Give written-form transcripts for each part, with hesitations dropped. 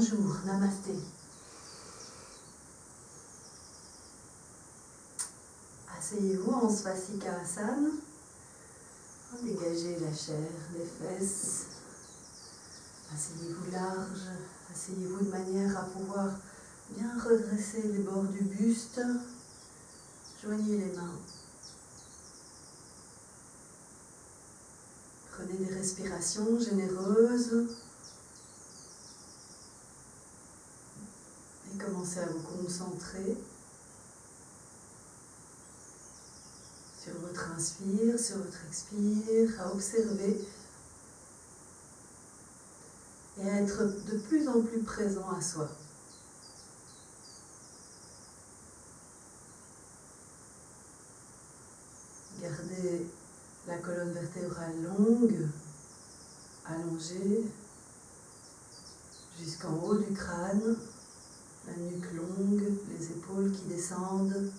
Bonjour, namasté. Asseyez-vous en Svastikasana. Dégagez la chair des fesses. Asseyez-vous large. Asseyez-vous de manière à pouvoir bien redresser les bords du buste. Joignez les mains. Prenez des respirations généreuses. Et commencez à vous concentrer sur votre inspire, sur votre expire, à observer et à être de plus en plus présent à soi. Gardez la colonne vertébrale longue, allongée, jusqu'en haut du crâne, la nuque longue, les épaules qui descendent.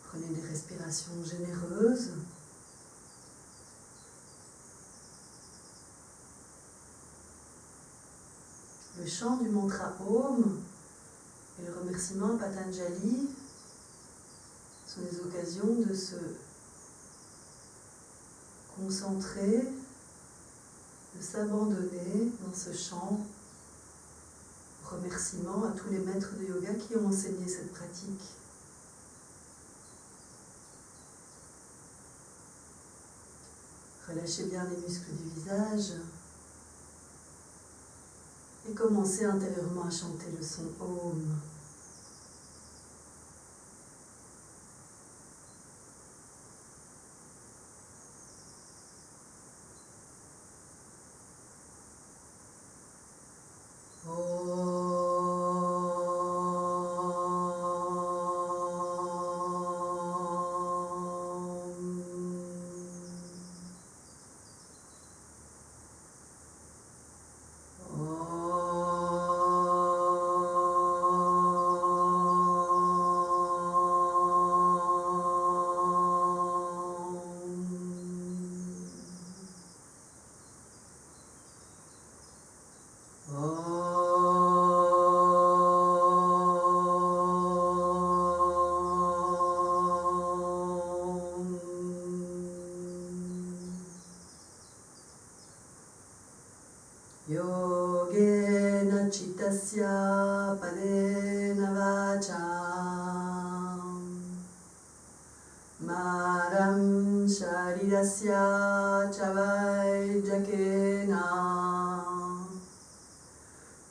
Prenez des respirations généreuses. Le chant du mantra Om et le remerciement à Patanjali sont des occasions de se concentrer, de s'abandonner dans ce chant. Remerciement à tous les maîtres de yoga qui ont enseigné cette pratique. Relâchez bien les muscles du visage et commencez intérieurement à chanter le son Om. Yogena Chittasya Padena Vacham Maram Sharirasya Chavaijakena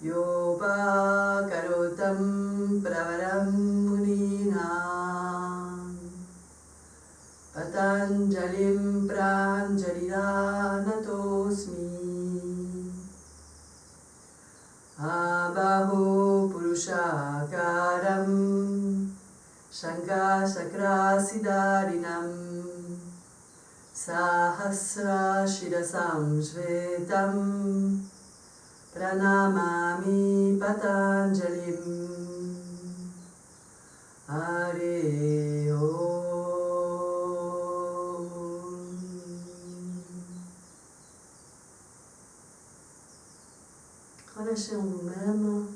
Yopa Karotam Pravaram Munina Patanjalim Pranjalidanatosmi Abaho Purushakaram Shankha Chakra Siddharinam Sahasra Shirasam Shvetam Pranamami Patanjalim Hare Om. Relâchez en vous-même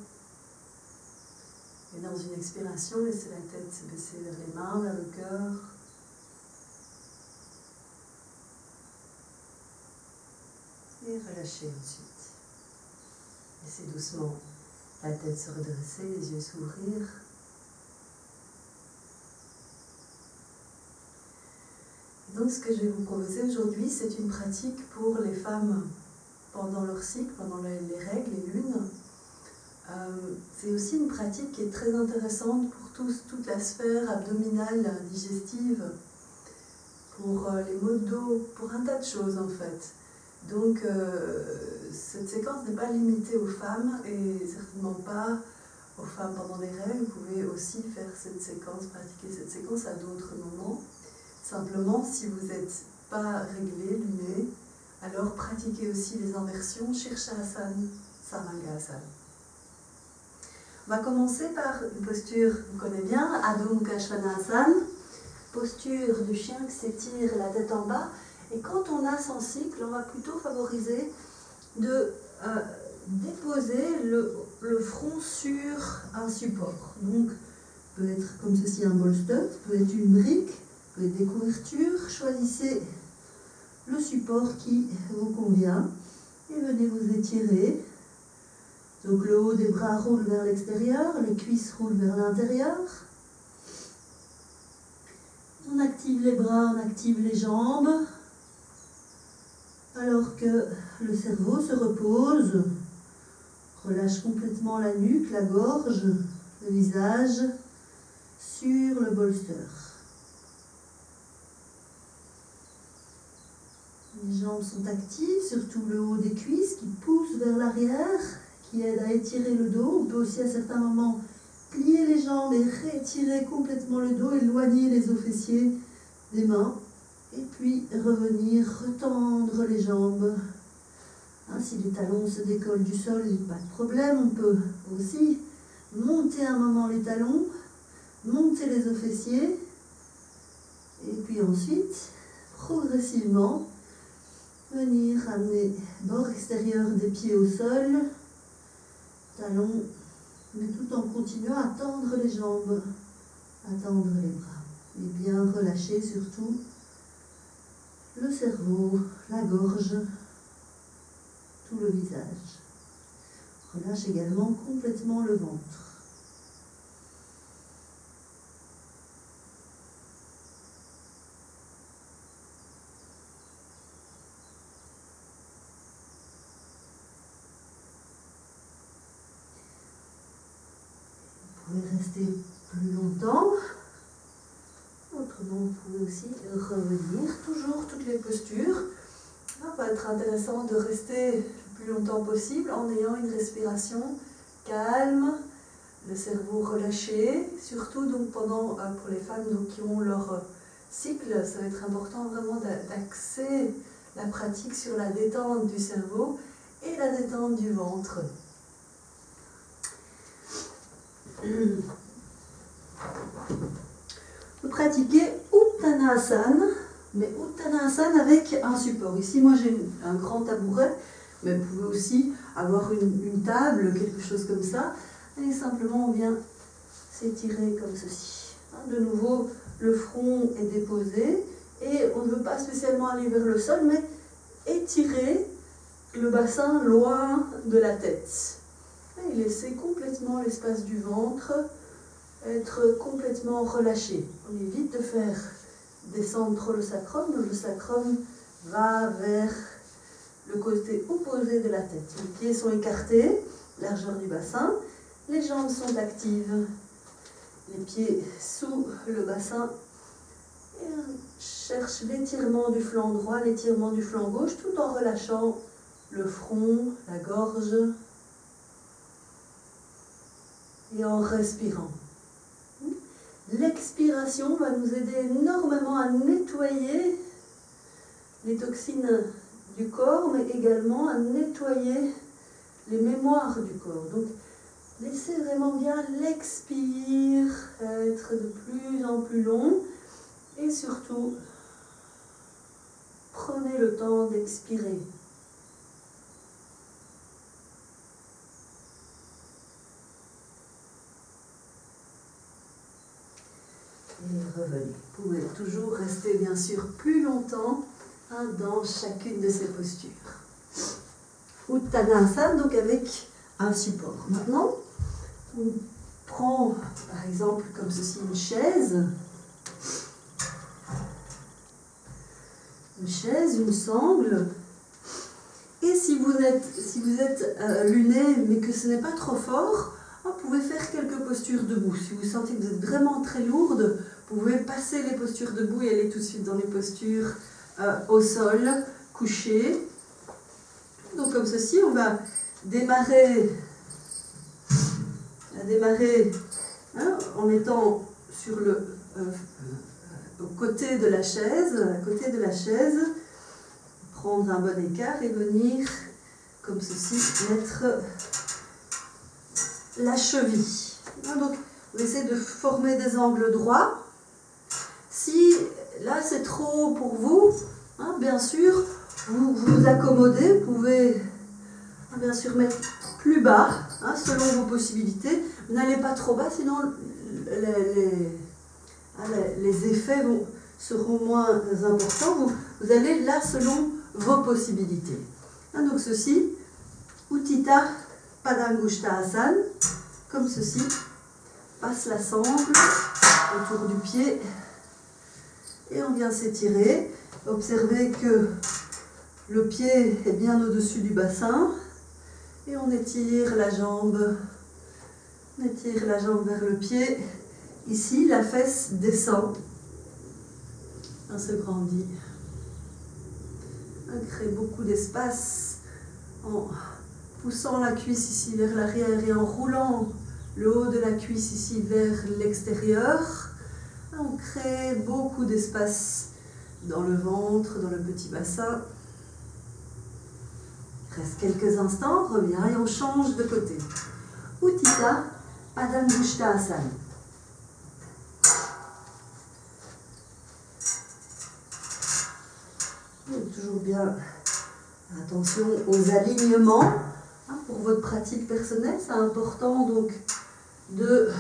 et dans une expiration, laissez la tête se baisser vers les mains, vers le cœur. Et relâchez ensuite. Laissez doucement la tête se redresser, les yeux s'ouvrir. Et donc ce que je vais vous proposer aujourd'hui, c'est une pratique pour les femmes pendant leur cycle, pendant les règles, les lunes. C'est aussi une pratique qui est très intéressante pour toute la sphère abdominale, digestive, pour les maux de dos, pour un tas de choses en fait. Donc cette séquence n'est pas limitée aux femmes et certainement pas aux femmes pendant les règles. Vous pouvez aussi faire cette séquence, pratiquer cette séquence à d'autres moments. Simplement, si vous n'êtes pas réglé, luné, alors pratiquez aussi les inversions Shirshasana, Sarangasana. On va commencer par une posture que vous connaissez bien, Adho Mukha Svanasana, posture du chien qui s'étire la tête en bas. Et quand on a son cycle, on va plutôt favoriser de déposer le front sur un support. Donc, peut être comme ceci un bolster, peut être une brique, peut être des couvertures. Choisissez le support qui vous convient et venez vous étirer. Donc le haut des bras roule vers l'extérieur, les cuisses roulent vers l'intérieur. On active les bras, on active les jambes, alors que le cerveau se repose, relâche complètement la nuque, la gorge, le visage sur le bolster. Les jambes sont actives, surtout le haut des cuisses qui pousse vers l'arrière, qui aide à étirer le dos. On peut aussi à certains moments plier les jambes et rétirer complètement le dos, éloigner les os fessiers des mains, et puis revenir retendre les jambes. Si les talons se décollent du sol, pas de problème, on peut aussi monter un moment les talons, monter les os fessiers, et puis ensuite, progressivement, venir amener bord extérieur des pieds au sol, talons, mais tout en continuant à tendre les jambes, à tendre les bras. Et bien relâcher surtout le cerveau, la gorge, tout le visage. Relâche également complètement le ventre. Vous pouvez rester plus longtemps. Autrement, vous pouvez aussi revenir. Toujours toutes les postures. Ça va être intéressant de rester le plus longtemps possible en ayant une respiration calme, le cerveau relâché. Surtout donc pour les femmes donc, qui ont leur cycle, ça va être important vraiment d'axer la pratique sur la détente du cerveau et la détente du ventre. Vous pratiquez Uttanasana, mais Uttanasana avec un support. Ici, moi j'ai un grand tabouret, mais vous pouvez aussi avoir une table, quelque chose comme ça. Et simplement, on vient s'étirer comme ceci. De nouveau, le front est déposé et on ne veut pas spécialement aller vers le sol, mais étirer le bassin loin de la tête. Et laisser complètement l'espace du ventre être complètement relâché. On évite de faire descendre trop le sacrum. Le sacrum va vers le côté opposé de la tête. Les pieds sont écartés, largeur du bassin. Les jambes sont actives. Les pieds sous le bassin. Et on cherche l'étirement du flanc droit, l'étirement du flanc gauche, tout en relâchant le front, la gorge. Et en respirant. L'expiration va nous aider énormément à nettoyer les toxines du corps, mais également à nettoyer les mémoires du corps. Donc, laissez vraiment bien l'expire être de plus en plus long et surtout, prenez le temps d'expirer. Et revenez. Vous pouvez toujours rester bien sûr plus longtemps dans chacune de ces postures. Uttanasana, donc avec un support. Maintenant, on prend par exemple comme ceci une chaise, une sangle. Et si vous êtes luné mais que ce n'est pas trop fort, vous pouvez faire quelques postures debout. Si vous sentez que vous êtes vraiment très lourde, vous pouvez passer les postures debout et aller tout de suite dans les postures au sol, couché. Donc comme ceci, on va démarrer en étant sur au côté de la chaise, à côté de la chaise, prendre un bon écart et venir comme ceci mettre la cheville. Donc, vous essayez de former des angles droits. Si là c'est trop pour vous, hein, bien sûr, vous vous accommodez, vous pouvez bien sûr mettre plus bas, hein, selon vos possibilités. N'allez pas trop bas, sinon les effets seront moins importants. Vous allez là selon vos possibilités. Hein, donc ceci, Utthita Padangusthasana, comme ceci, passe la sangle autour du pied et on vient s'étirer. Observez que le pied est bien au-dessus du bassin et on étire la jambe. On étire la jambe vers le pied. Ici, la fesse descend. On se grandit. On crée beaucoup d'espace en poussant la cuisse ici vers l'arrière et en roulant le haut de la cuisse ici vers l'extérieur. On crée beaucoup d'espace dans le ventre, dans le petit bassin. Il reste quelques instants, on revient et on change de côté. Utthita Padangusthasana. Toujours bien attention aux alignements. Hein, pour votre pratique personnelle, c'est important donc de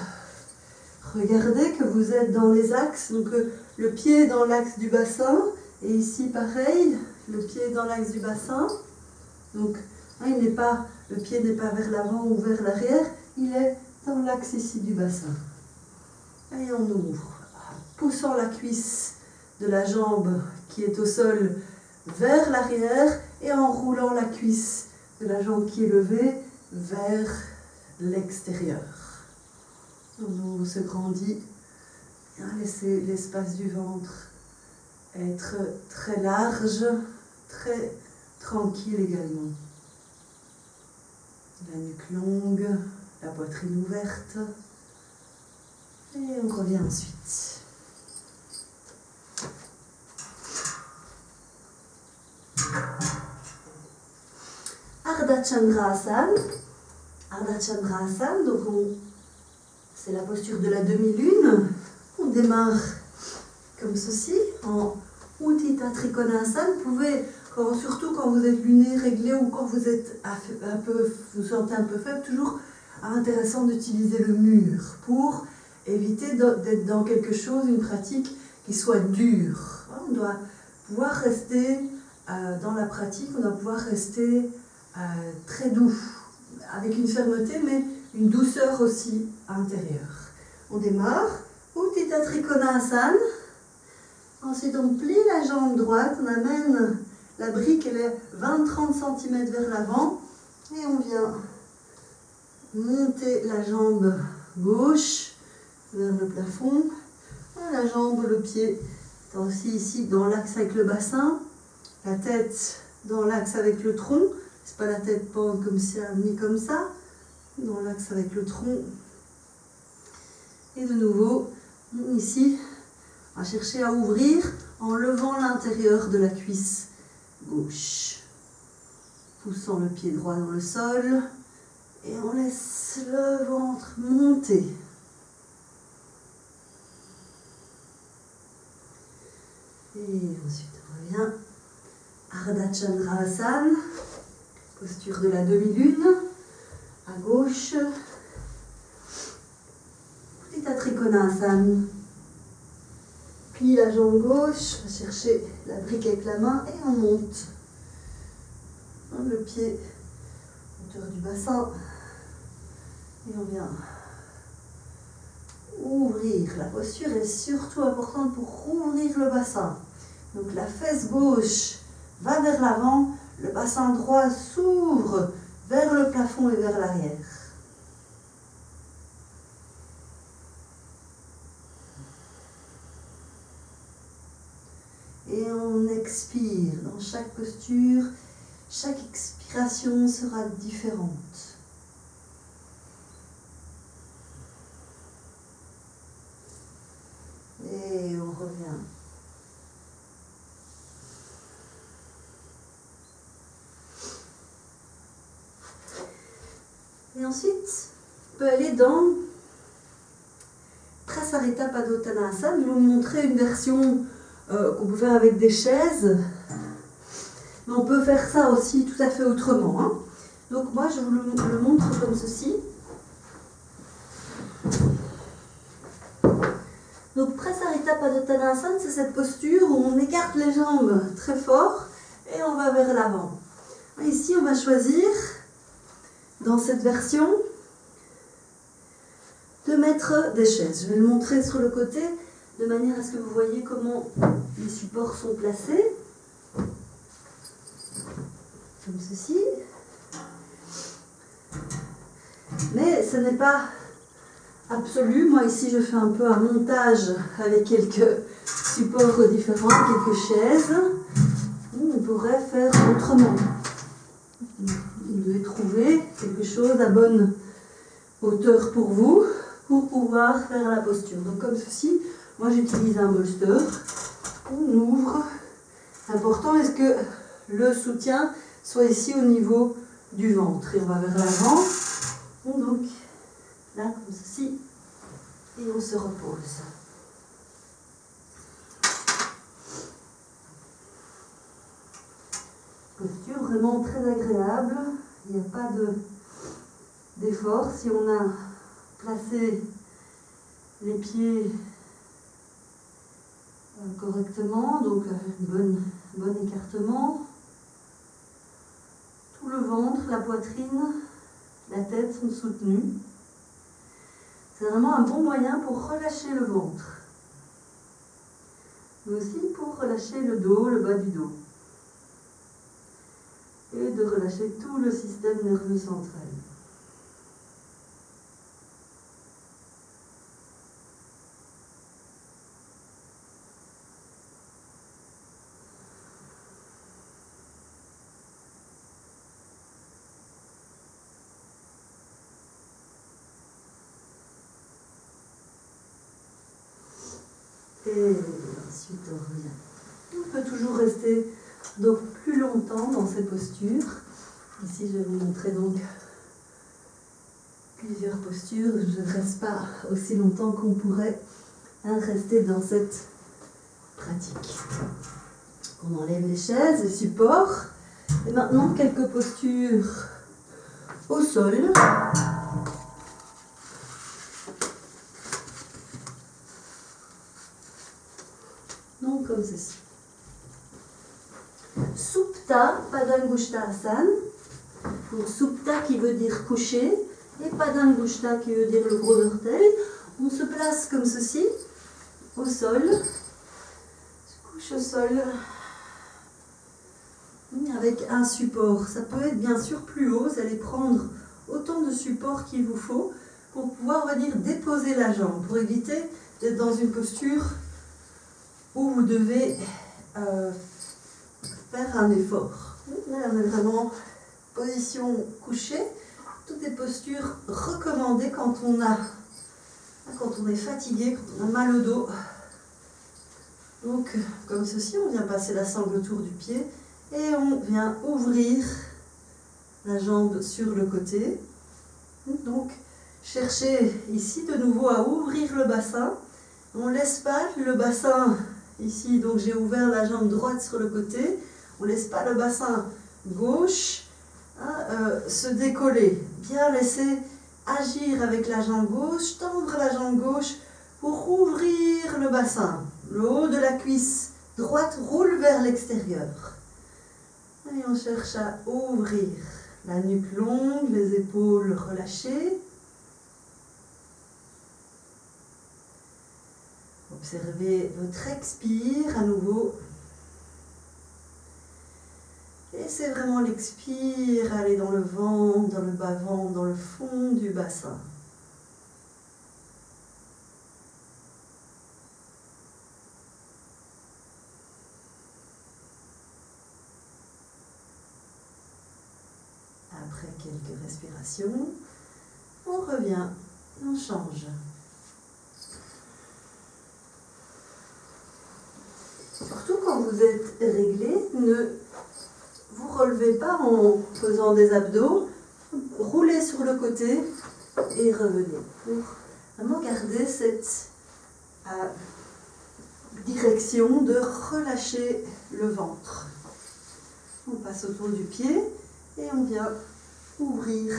regarder que vous êtes dans les axes. Donc le pied est dans l'axe du bassin et ici pareil, le pied est dans l'axe du bassin. Donc hein, le pied n'est pas vers l'avant ou vers l'arrière, il est dans l'axe ici du bassin. Et on ouvre, poussant la cuisse de la jambe qui est au sol vers l'arrière et en roulant la cuisse de la jambe qui est levée vers l'extérieur. On se grandit, laissez l'espace du ventre être très large, très tranquille également. La nuque longue, la poitrine ouverte. Et on revient ensuite. Ardha Chandrasana. Ardha Chandrasana, donc c'est la posture de la demi-lune. On démarre comme ceci, en Utthita Trikonasana. Vous pouvez, surtout quand vous êtes luné, réglé ou quand vous êtes vous sentez un peu faible, toujours intéressant d'utiliser le mur pour éviter d'être dans quelque chose, une pratique qui soit dure. On doit pouvoir rester dans la pratique, on doit pouvoir rester très doux, avec une fermeté, mais une douceur aussi intérieure. On démarre, Utthita Trikonasana. Ensuite, on plie la jambe droite, on amène la brique, elle est 20-30 cm vers l'avant, et on vient monter la jambe gauche vers le plafond. La jambe, le pied est aussi ici dans l'axe avec le bassin, la tête dans l'axe avec le tronc. C'est pas la tête pendre comme ça ni comme ça, dans l'axe avec le tronc. Et de nouveau, ici, on va chercher à ouvrir en levant l'intérieur de la cuisse gauche. Poussant le pied droit dans le sol et on laisse le ventre monter. Et ensuite on revient. Ardha Chandrasana. Posture de la demi-lune, à gauche, Utthita Trikonasana. Plie la jambe gauche, on va chercher la brique avec la main et on monte. Le pied hauteur du bassin et on vient ouvrir. La posture est surtout importante pour rouvrir le bassin. Donc la fesse gauche va vers l'avant. Le bassin droit s'ouvre vers le plafond et vers l'arrière. Et on expire. Dans chaque posture, chaque expiration sera différente. Et on revient. Et ensuite, on peut aller dans Prasarita Padottanasana. Je vais vous montrer une version qu'on peut faire avec des chaises. Mais on peut faire ça aussi tout à fait autrement. Hein. Donc moi, je vous le montre comme ceci. Donc Prasarita Padottanasana, c'est cette posture où on écarte les jambes très fort et on va vers l'avant. Ici, on va choisir, dans cette version, de mettre des chaises. Je vais le montrer sur le côté, de manière à ce que vous voyez comment les supports sont placés. Comme ceci. Mais ce n'est pas absolu. Moi ici je fais un peu un montage avec quelques supports différents, quelques chaises. On pourrait faire autrement. Vous devez trouver quelque chose à bonne hauteur pour vous, pour pouvoir faire la posture. Donc comme ceci, moi j'utilise un bolster. On ouvre. L'important est que le soutien soit ici au niveau du ventre. Et on va vers l'avant. Donc là, comme ceci. Et on se repose. Posture vraiment très agréable. Il n'y a pas d'effort. Si on a placé les pieds correctement, donc un bon écartement. Tout le ventre, la poitrine, la tête sont soutenus. C'est vraiment un bon moyen pour relâcher le ventre. Mais aussi pour relâcher le dos, le bas du dos. Et de relâcher tout le système nerveux central. Et ensuite on revient. On peut toujours rester donc plus longtemps dans ces postures. Ici je vais vous montrer donc plusieurs postures. Je ne reste pas aussi longtemps qu'on pourrait rester dans cette pratique. On enlève les chaises, les supports. Et maintenant quelques postures au sol. Donc comme ceci. Supta Padangusthasana. Pour Supta qui veut dire coucher et Padangushta qui veut dire le gros orteil. On se place comme ceci au sol. On se couche au sol avec un support. Ça peut être bien sûr plus haut. Vous allez prendre autant de support qu'il vous faut pour pouvoir, on va dire, déposer la jambe, pour éviter d'être dans une posture où vous devez faire un effort. Là, on est vraiment position couchée. Toutes les postures recommandées quand on est fatigué, quand on a mal au dos. Donc, comme ceci, on vient passer la sangle autour du pied et on vient ouvrir la jambe sur le côté. Donc, cherchez ici de nouveau à ouvrir le bassin. On ne laisse pas le bassin ici, donc j'ai ouvert la jambe droite sur le côté. On ne laisse pas le bassin gauche se décoller. Bien laisser agir avec la jambe gauche, tendre la jambe gauche pour ouvrir le bassin. Le haut de la cuisse droite roule vers l'extérieur. Et on cherche à ouvrir la nuque longue, les épaules relâchées. Observez votre expire à nouveau. Et c'est vraiment l'expire, aller dans le ventre, dans le bas-ventre, dans le fond du bassin. Après quelques respirations, on revient, on change. Surtout quand vous êtes réglé, ne vous relevez pas en faisant des abdos, roulez sur le côté et revenez. Pour vraiment garder cette direction de relâcher le ventre. On passe autour du pied et on vient ouvrir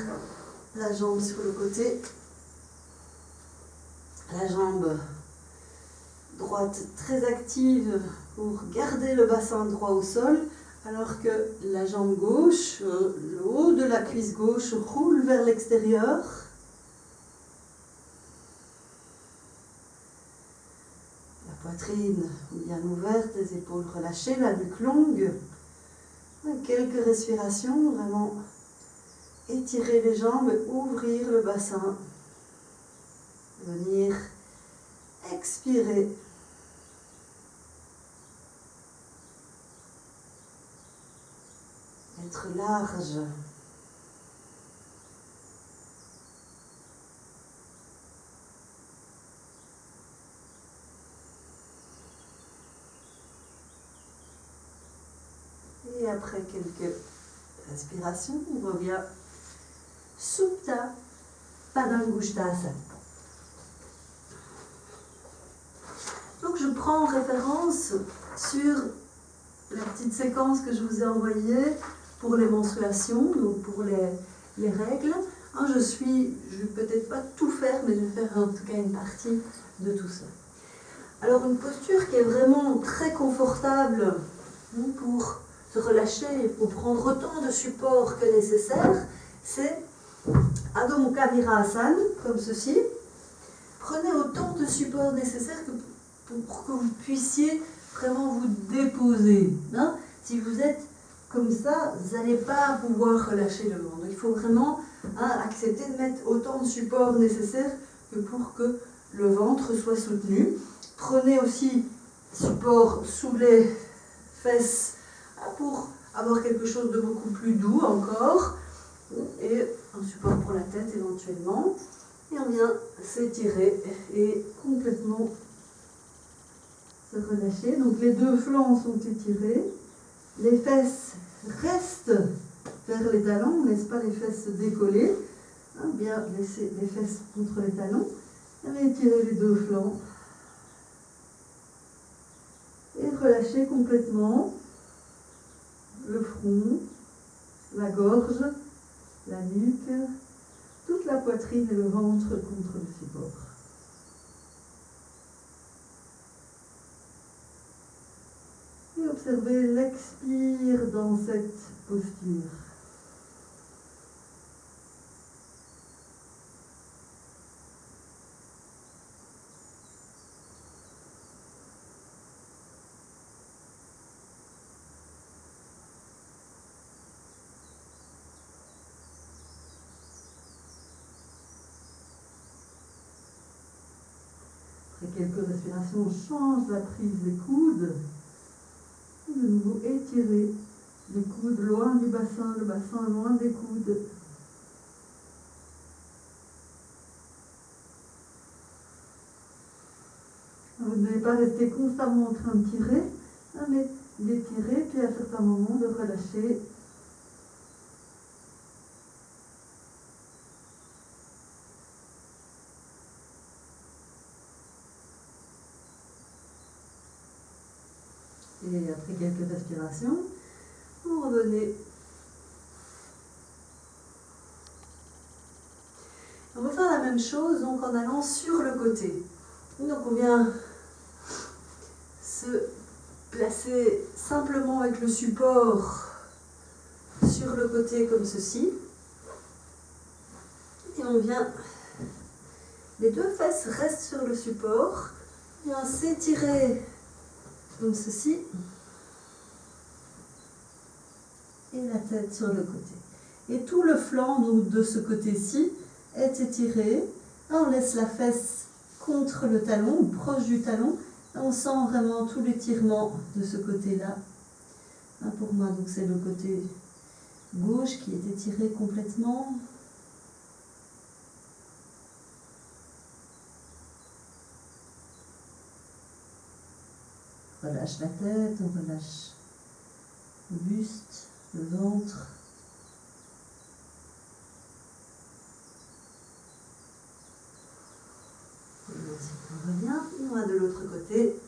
la jambe sur le côté. La jambe droite très active pour garder le bassin droit au sol, alors que la jambe gauche, le haut de la cuisse gauche roule vers l'extérieur. La poitrine bien ouverte, les épaules relâchées, la nuque longue. Quelques respirations, vraiment étirer les jambes, ouvrir le bassin. Venir expirer. Être large. Et après quelques respirations, on revient Supta Padangusthasana. Donc je prends en référence sur la petite séquence que je vous ai envoyée pour les menstruations, donc pour les règles. Je ne vais peut-être pas tout faire, mais je vais faire en tout cas une partie de tout ça. Alors une posture qui est vraiment très confortable pour se relâcher, pour prendre autant de support que nécessaire, c'est Adho Mukha Virasana, comme ceci. Prenez autant de support nécessaire pour que vous puissiez vraiment vous déposer. Si vous êtes comme ça, vous n'allez pas pouvoir relâcher le ventre. Il faut vraiment accepter de mettre autant de support nécessaire que pour que le ventre soit soutenu. Prenez aussi support sous les fesses pour avoir quelque chose de beaucoup plus doux encore, et un support pour la tête éventuellement. Et on vient s'étirer et complètement se relâcher. Donc les deux flancs sont étirés, les fesses restent vers les talons, on ne laisse pas les fesses se décoller, bien laisser les fesses contre les talons, et étirer les deux flancs et relâcher complètement le front, la gorge, la nuque, toute la poitrine et le ventre contre le support. Et observez l'expire dans cette posture. Après quelques respirations, on change la prise des coudes. Et de nouveau, étirer les coudes loin du bassin, le bassin loin des coudes. Vous n'allez pas rester constamment en train de tirer, mais d'étirer, puis à certains moments de relâcher. Et après quelques respirations, vous revenez. On va faire la même chose donc en allant sur le côté. Donc on vient se placer simplement avec le support sur le côté comme ceci. Et on vient, les deux fesses restent sur le support, on vient s'étirer comme ceci, et la tête sur le côté. Et tout le flanc donc, de ce côté-ci est étiré. On laisse la fesse contre le talon, ou proche du talon, et on sent vraiment tout l'étirement de ce côté-là. Pour moi, donc c'est le côté gauche qui est étiré complètement. On relâche la tête, on relâche le buste, le ventre. Et ensuite on revient, on va de l'autre côté.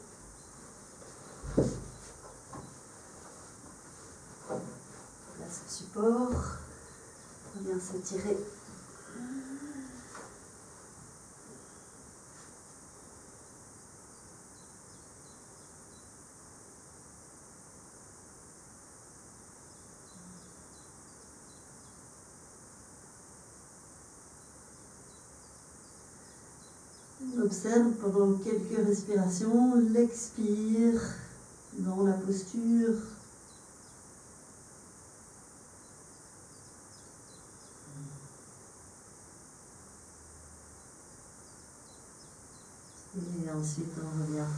On place le support. On vient se tirer. On observe pendant quelques respirations l'expire dans la posture. Et ensuite on revient.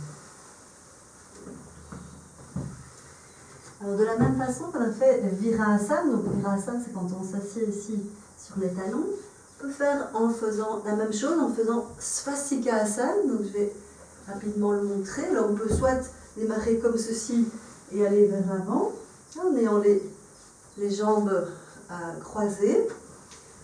Alors de la même façon qu'on a fait Virasana, donc Virasana c'est quand on s'assied ici sur les talons, on peut faire en faisant la même chose, en faisant Svastikasana, donc je vais rapidement le montrer. Alors on peut soit démarrer comme ceci et aller vers l'avant, en ayant les jambes croisées.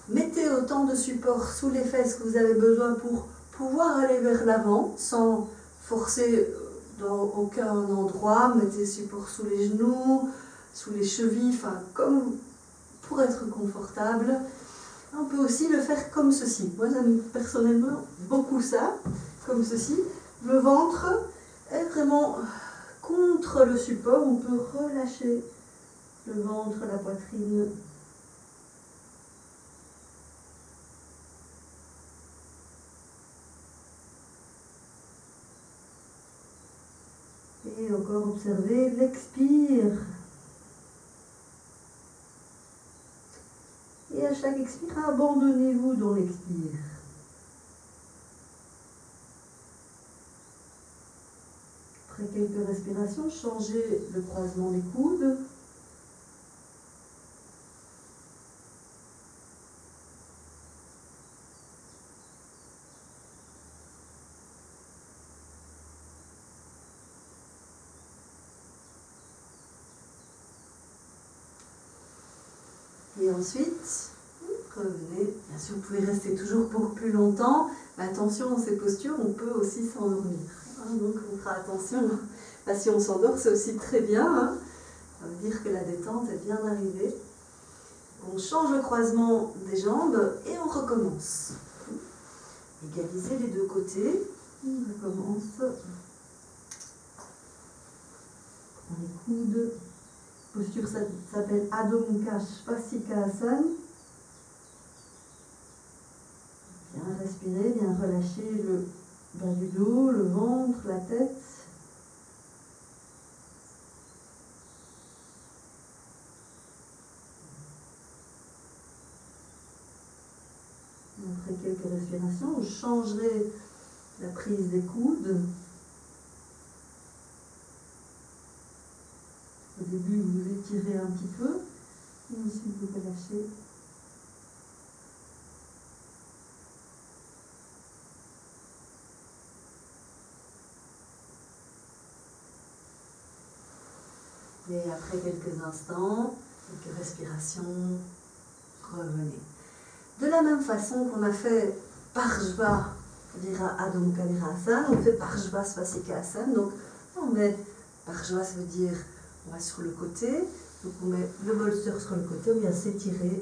Mettez autant de support sous les fesses que vous avez besoin pour pouvoir aller vers l'avant sans forcer dans aucun endroit. Mettez support sous les genoux, sous les chevilles, enfin comme pour être confortable. On peut aussi le faire comme ceci. Moi j'aime personnellement beaucoup ça, comme ceci. Le ventre est vraiment contre le support. On peut relâcher le ventre, la poitrine. Et encore observer l'expire. Et à chaque expire, abandonnez-vous dans l'expire. Après quelques respirations, changez le croisement des coudes. Et ensuite, revenez. Bien sûr, vous pouvez rester toujours beaucoup plus longtemps, mais attention, dans ces postures, on peut aussi s'endormir. Donc, on fera attention. Si on s'endort, c'est aussi très bien. Ça veut dire que la détente est bien arrivée. On change le croisement des jambes et on recommence. Égaliser les deux côtés. On recommence. On les coudes. Posture s'appelle Adho Mukha Svastikasana. Bien respirer, bien relâcher le bas du dos, le ventre, la tête. Après quelques respirations, vous changerez la prise des coudes. Au début, vous étirez un petit peu, et ensuite vous relâchez. Et après quelques instants, quelques respirations, revenez. De la même façon qu'on a fait Parshva Adho Mukha Virasana, on fait Parshva Svastikasana. Donc on met Parshva, ça veut dire on va sur le côté, donc on met le bolster sur le côté, on vient s'étirer